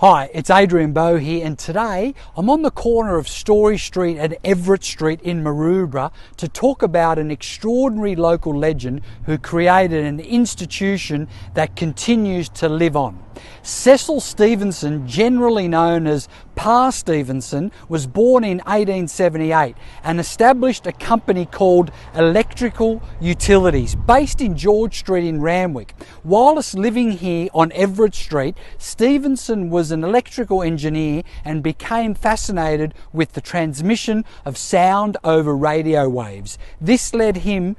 Hi, it's Adrian Bo here, and today I'm on the corner of Story Street and Everett Street in Maroubra to talk about an extraordinary local legend who created an institution that continues to live on. Cecil Stevenson, generally known as Pa Stevenson, was born in 1878 and established a company called Electrical Utilities based in George Street in Randwick. Whilst living here on Everett Street, Stevenson was an electrical engineer and became fascinated with the transmission of sound over radio waves. This led him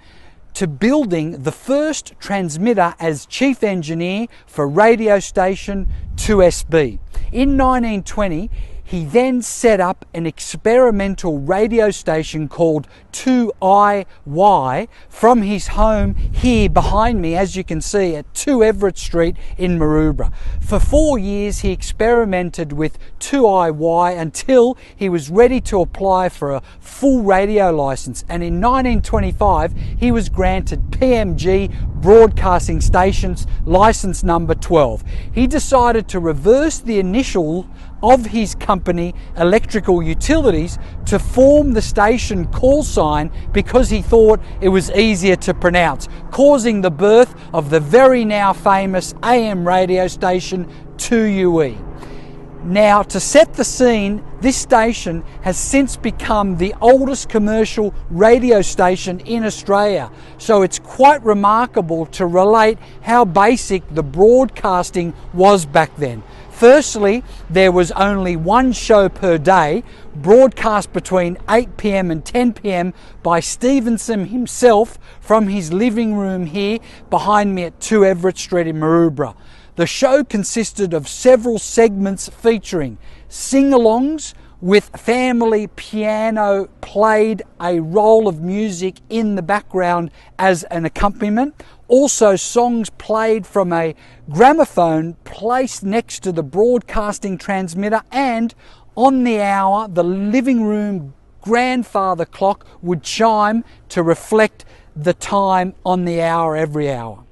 to building the first transmitter as chief engineer for radio station 2SB. In 1920, he then set up an experimental radio station called 2IY from his home here behind me, as you can see, at 2 Everett Street in Maroubra. For 4 years he experimented with 2IY until he was ready to apply for a full radio license, and in 1925 he was granted PMG Broadcasting Stations license number 12. He decided to reverse the initial of his company Electrical Utilities to form the station call sign because he thought it was easier to pronounce, causing the birth of the very now famous AM radio station 2UE. Now, to set the scene, this station has since become the oldest commercial radio station in Australia, so it's quite remarkable to relate how basic the broadcasting was back then. Firstly, there was only one show per day, broadcast between 8 p.m. and 10 p.m. by Stevenson himself from his living room here behind me at 2 Everett Street in Maroubra. The show consisted of several segments featuring sing-alongs with family piano played a role of music in the background as an accompaniment. Also, songs played from a gramophone placed next to the broadcasting transmitter, and on the hour, the living room grandfather clock would chime to reflect the time on the hour every hour.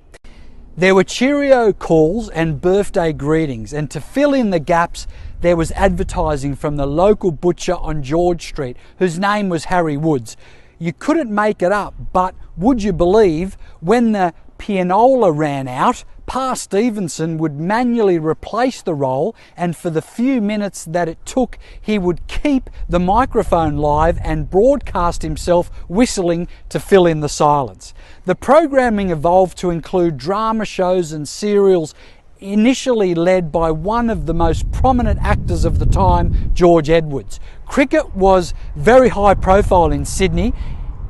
There were cheerio calls and birthday greetings, and to fill in the gaps, there was advertising from the local butcher on George Street, whose name was Harry Woods. You couldn't make it up, but would you believe when the pianola ran out, Pa Stevenson would manually replace the roll, and for the few minutes that it took, he would keep the microphone live and broadcast himself whistling to fill in the silence. The programming evolved to include drama shows and serials, initially led by one of the most prominent actors of the time, George Edwards. Cricket was very high profile in Sydney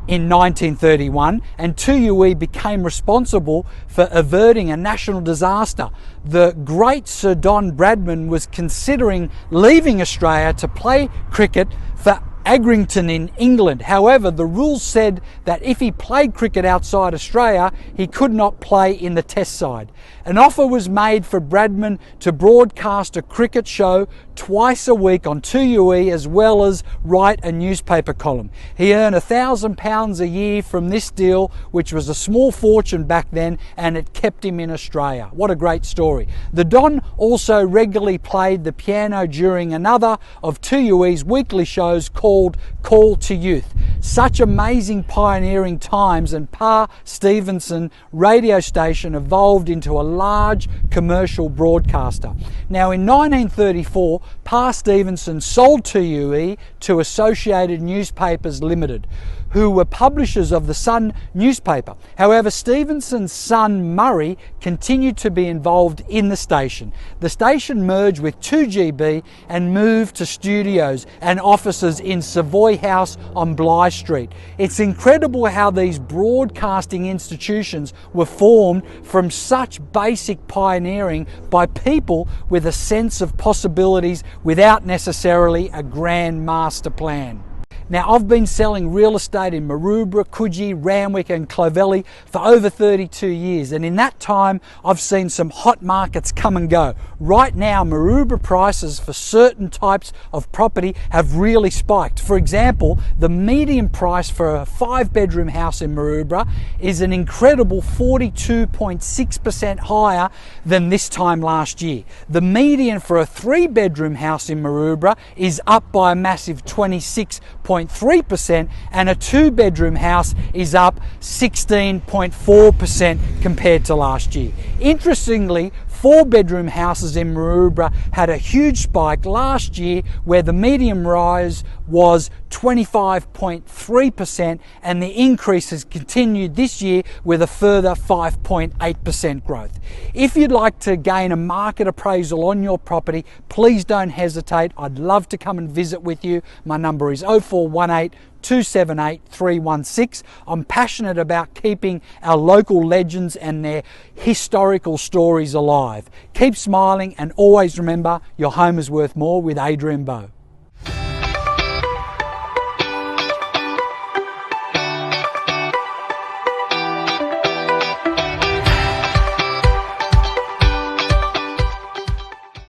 in 1931, and 2UE became responsible for averting a national disaster. The great Sir Don Bradman was considering leaving Australia to play cricket for Accrington in England. However, the rules said that if he played cricket outside Australia, he could not play in the test side. An offer was made for Bradman to broadcast a cricket show twice a week on 2UE, as well as write a newspaper column. He earned £1,000 a year from this deal, which was a small fortune back then, and it kept him in Australia. What a great story. The Don also regularly played the piano during another of 2UE's weekly shows called Call to Youth. Such amazing pioneering times, and Pa Stevenson radio station evolved into a large commercial broadcaster. Now, in 1934, Pa Stevenson sold 2UE to Associated Newspapers Limited, who were publishers of the Sun newspaper. However, Stevenson's son Murray continued to be involved in the station. The station merged with 2GB and moved to studios and offices in Savoy House on Bligh Street. It's incredible how these broadcasting institutions were formed from such basic pioneering by people with a sense of possibilities without necessarily a grand master plan. Now, I've been selling real estate in Maroubra, Coogee, Randwick and Clovelly for over 32 years, and in that time I've seen some hot markets come and go. Right now, Maroubra prices for certain types of property have really spiked. For example, the median price for a 5-bedroom house in Maroubra is an incredible 42.6% higher than this time last year. The median for a 3-bedroom house in Maroubra is up by a massive 26.3%, and a 2-bedroom house is up 16.4% compared to last year. Interestingly, 4-bedroom houses in Maroubra had a huge spike last year where the median rise was 25.3%, and the increase has continued this year with a further 5.8% growth. If you'd like to gain a market appraisal on your property, please don't hesitate. I'd love to come and visit with you. My number is 0418 278 316. I'm passionate about keeping our local legends and their historical stories alive. Keep smiling and always remember your home is worth more with Adrian Bo.